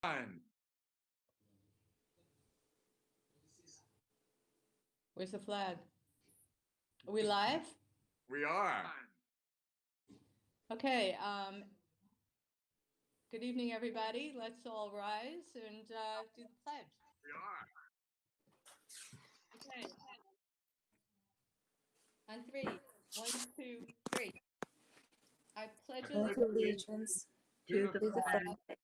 On. Where's the flag? Are we live? We are. Okay. Good evening, everybody. Let's all rise and do the pledge. We are. Okay. On three. 1, 2, 3. I pledge allegiance To to the flag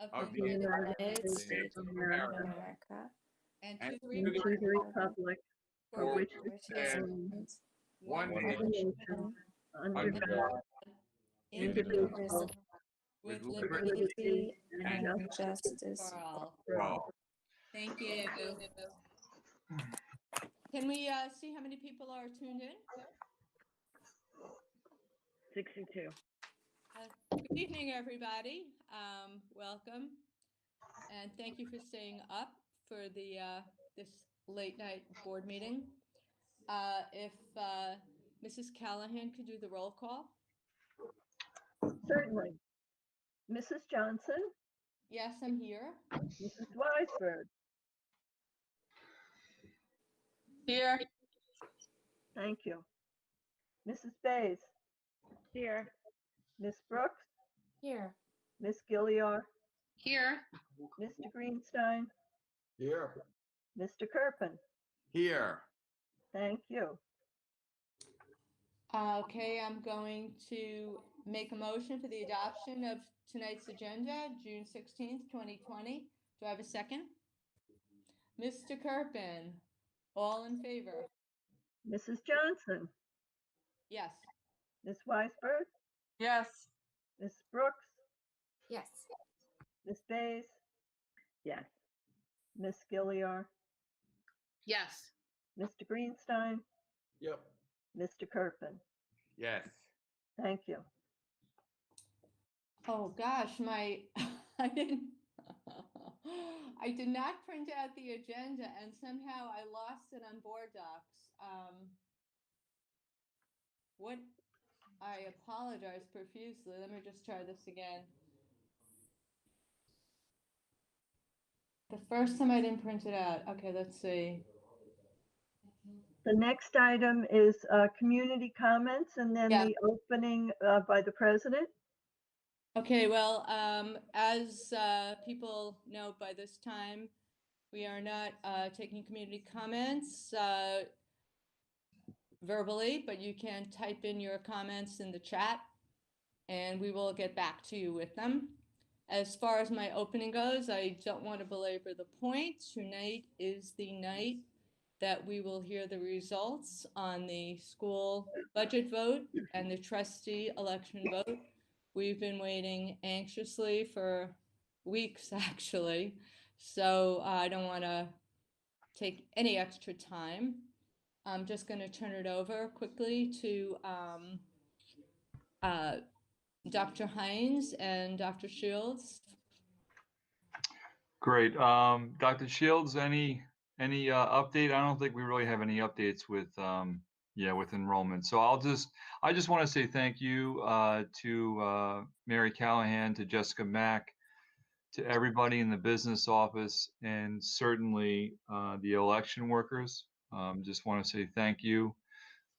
of of the the United States States of of America. America and and to the and to the republic for for which which it it stands, one one nation, nation, under under God, God, indivisible, indivisible, with with liberty liberty and and justice for all. for all. Thank you. Can we see how many people are tuned in? 62. Good evening, everybody. Welcome, and thank you for staying up for the this late night board meeting. If Mrs. Callahan could do the roll call. Certainly. Mrs. Johnson, Yes, I'm here. Mrs. Weisberg, Here. thank you. Mrs. Bays, Here. Miss Brooks, Here. Miss Gilliar, Here. Mr. Greenstein, Here. Mr. Kirpin, Here. thank you. Okay, I'm going to make a motion for the adoption of tonight's agenda, June 16th, 2020. Do I have a second? Mr. Kirpin, all in favor? Mrs. Johnson, Yes. Miss Weisberg, Yes. Miss Brooks, Yes. Miss Bays, yes. Miss Gilliar, Yes. Mr. Greenstein, Yep. Mr. Kirpin, Yes. thank you. Oh gosh, I didn't I did not print out the agenda and somehow I lost it on board docs. What I apologize profusely. Let me just try this again. The first time I didn't print it out. Okay, let's see. The next item is community comments and then Yeah. the opening by the president. Okay, well, as people know by this time, we are not taking community comments verbally, but you can type in your comments in the chat and we will get back to you with them. As far as my opening goes, I don't want to belabor the point. Tonight is the night that we will hear the results on the school budget vote and the trustee election vote. We've been waiting anxiously for weeks, actually. So I don't want to take any extra time. I'm just going to turn it over quickly to Dr. Hines and Dr. Shields. Great. Dr. Shields, any update? I don't think we really have any updates with with enrollment. So I just want to say thank you to Mary Callahan, to Jessica Mack, to everybody in the business office, and certainly the election workers. Just want to say thank you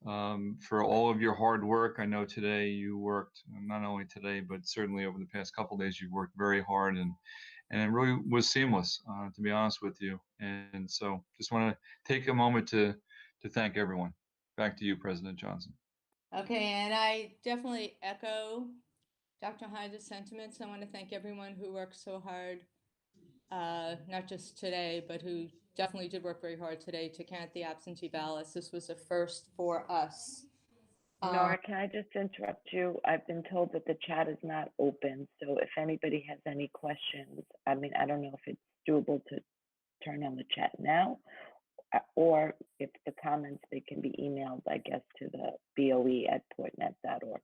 for all of your hard work. I know today you worked, not only today, but certainly over the past couple of days, you worked very hard, and it really was seamless, to be honest with you. And so just want to take a moment to thank everyone. Back to you, President Johnson. Okay, and I definitely echo Dr. Hines' sentiments. I want to thank everyone who worked so hard, not just today, but who definitely did work very hard today to count the absentee ballots. This was a first for us. Nora, can I just interrupt you? I've been told that the chat is not open. So if anybody has any questions, I mean, I don't know if it's doable to turn on the chat now, or if the comments, they can be emailed, I guess, to the BOE@portnet.org.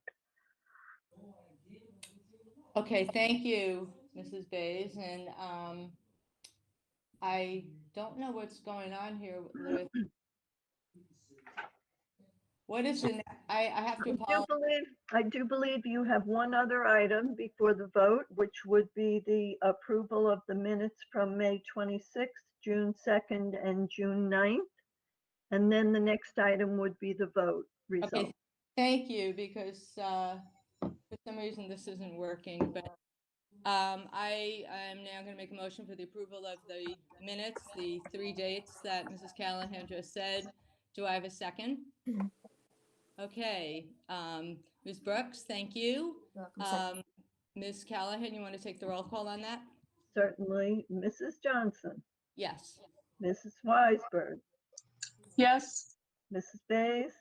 Okay, thank you, Mrs. Bays. And I don't know what's going on here with what is the I have to I do apologize. believe you have one other item before the vote, which would be the approval of the minutes from May 26th, June 2nd, and June 9th. And then the next item would be the vote result. Okay, thank you, because for some reason this isn't working, but I am now going to make a motion for the approval of the minutes, the 3 dates that Mrs. Callahan just said. Do I have a second? Okay, Ms. Brooks, thank you. Ms. Callahan, you want to take the roll call on that? Certainly, Mrs. Johnson, Yes. Mrs. Weisberg, Yes. Mrs. Bays,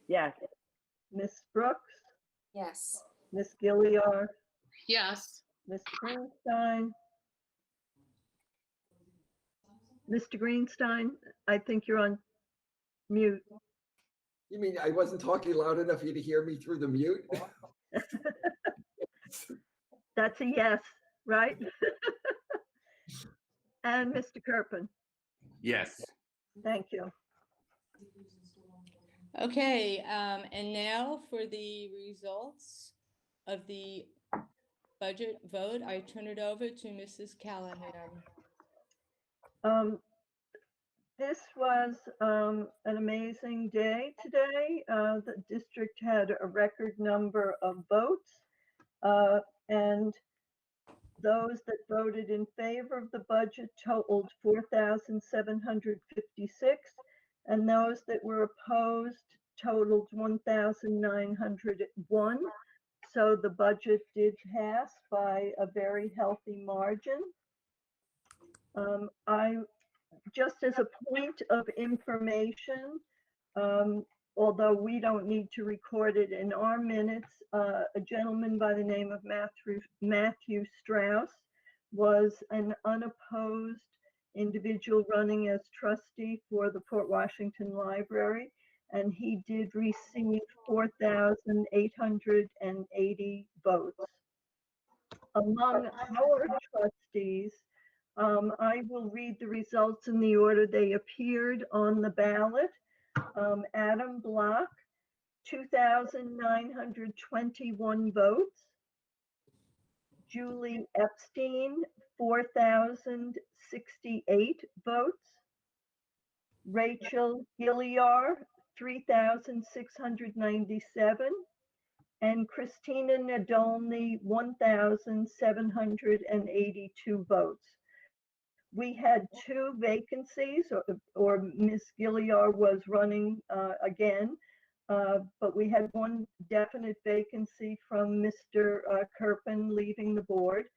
Yes, Miss Brooks, Yes. Miss Gilliard, Yes. Mr. Greenstein. Mr. Greenstein, I think you're on mute. You mean I wasn't talking loud enough for you to hear me through the mute? That's a yes, right? And Mr. Kerpen, Yes. thank you. Okay, and now for the results of the budget vote, I turn it over to Mrs. Callahan. This was an amazing day today. The district had a record number of votes, and those that voted in favor of the budget totaled 4,756, and those that were opposed totaled 1,901. So the budget did pass by a very healthy margin. Just as a point of information, although we don't need to record it in our minutes, a gentleman by the name of Matthew Strauss was an unopposed individual running as trustee for the Port Washington Library, and he did receive 4,880 votes. Among our trustees, I will read the results in the order they appeared on the ballot. Adam Block, 2,921 votes. Julie Epstein, 4,068 votes. Rachel Gilliard, 3,697. And Christina Nadolny, 1,782 votes. We had 2 vacancies, or Ms. Gilliard was running again, but we had 1 definite vacancy from Mr. Kerpen leaving the board.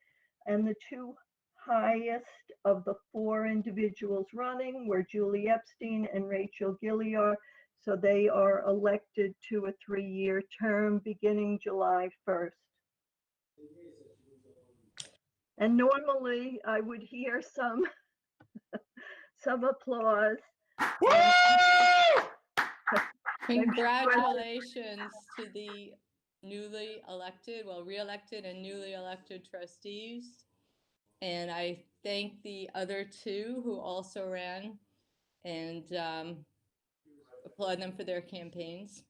And the 2 highest of the 4 individuals running were Julie Epstein and Rachel Gilliard. So they are elected to a 3-year term beginning July 1st. And normally I would hear some applause. Congratulations to the newly elected, well, re-elected and newly elected trustees. And I thank the other 2 who also ran, and applaud them for their campaigns.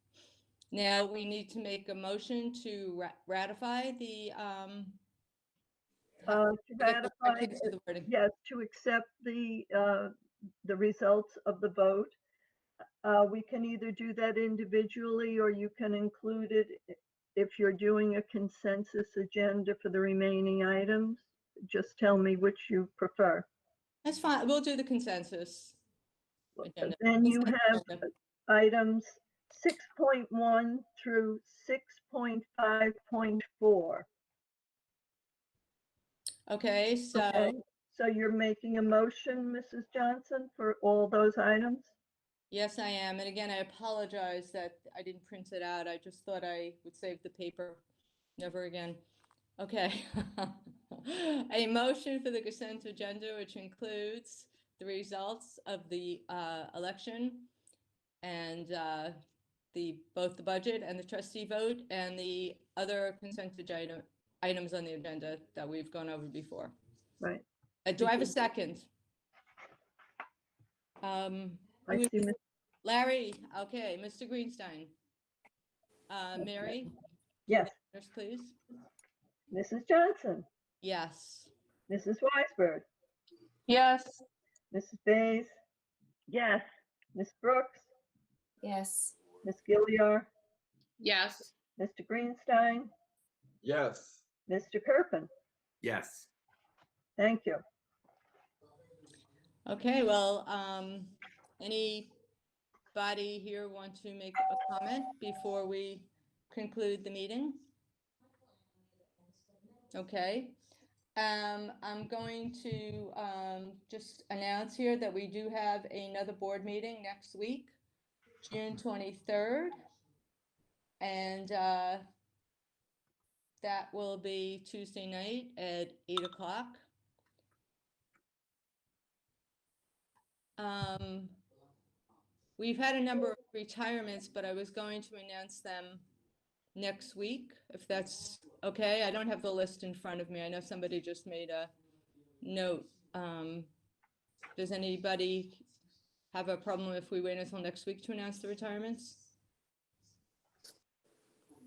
Now we need to make a motion to ratify the To ratify, yes, to accept the results of the vote. We can either do that individually, or you can include it if you're doing a consensus agenda for the remaining items. Just tell me which you prefer. That's fine. We'll do the consensus agenda. Then you have items 6.1 through 6.5.4. Okay, so Okay, so you're making a motion, Mrs. Johnson, for all those items? yes, I am. And again, I apologize that I didn't print it out. I just thought I would save the paper. Never again. Okay. A motion for the consent agenda, which includes the results of the election and both the budget and the trustee vote and the other consent agenda items on the agenda that we've gone over before. Right. Do I have a second? I see Larry, okay, Mr. Greenstein. Mary, Yes. nurse, please. Mrs. Johnson, Yes. Mrs. Weisberg, Yes. Mrs. Bays, Yes. Miss Brooks, Yes. Miss Gilliar, Yes. Mr. Greenstein, Yes. Mr. Kerpen. Yes. Thank you. Okay, well, anybody here want to make a comment before we conclude the meeting? Okay. I'm going to just announce here that we do have another board meeting next week, June 23rd. And that will be Tuesday night at 8 o'clock. We've had a number of retirements, but I was going to announce them next week, if that's okay. I don't have the list in front of me. I know somebody just made a note. Does anybody have a problem if we wait until next week to announce the retirements?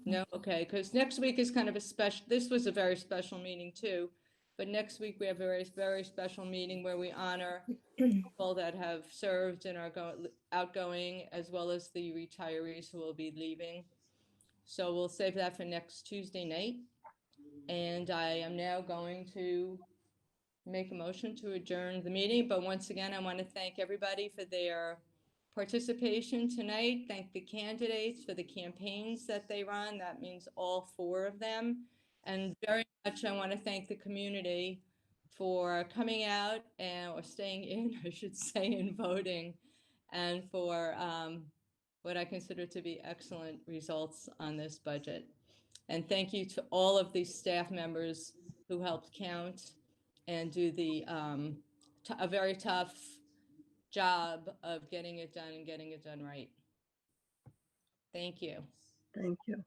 No, okay, because next week is kind of a special, this was a very special meeting too, but next week we have a very, very special meeting where we honor people that have served and are outgoing, as well as the retirees who will be leaving. So we'll save that for next Tuesday night. And I am now going to make a motion to adjourn the meeting. But once again, I want to thank everybody for their participation tonight. Thank the candidates for the campaigns that they run. That means all 4 of them. And very much I want to thank the community for coming out or staying in, I should say, and voting, and for what I consider to be excellent results on this budget. And thank you to all of the staff members who helped count and do the a very tough job of getting it done and getting it done right. Thank you. Thank you.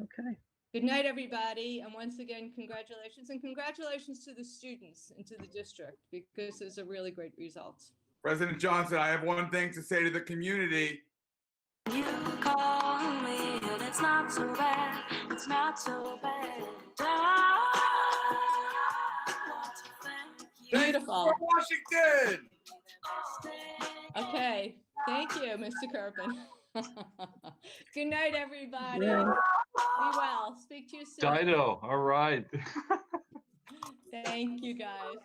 Okay. Good night, everybody. And once again, congratulations, and congratulations to the students and to the district, because it's a really great result. President Johnson, I have one thing to say to the community. You call me, and it's not so bad. It's not so bad. Beautiful. Washington. Okay. Thank you, Mr. Kerpen. Good night, everybody. Yeah. Be well. Speak to you soon. Dido, all right. Thank you, guys.